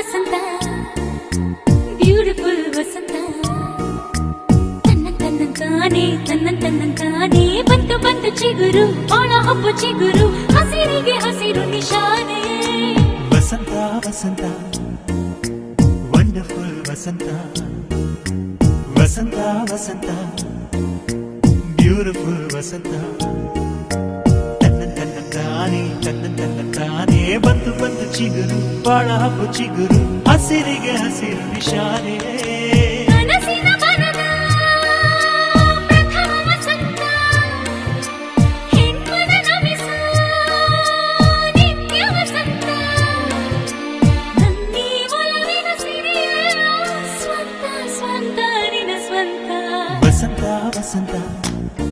ವಸಂತ beautiful ವಸಂತ ತನ್ನಂತಾನೆ ಬಂತು ಬಂತು ಚಿಗುರು ಒಣ ಹಬ್ಬ ಚಿಗುರು ಹಸಿರಿಗೆ ಹಸಿರು ನಿಶಾನೆ ವಸಂತ ವಸಂತ ವಂಡರ್ಫುಲ್ ವಸಂತ ವಸಂತ ವಸಂತ ಬ್ಯೂಟಿಫುಲ್ ವಸಂತ ತನ್ನಂತಾನೆ ಬಂತು ಬಂತು ಚಿಗುರು ಬಾಳ ಹಬ್ಬ ಚಿಗುರು ಹಸಿರಿಗೆ ಹಸಿರು ನಿಶಾನೆ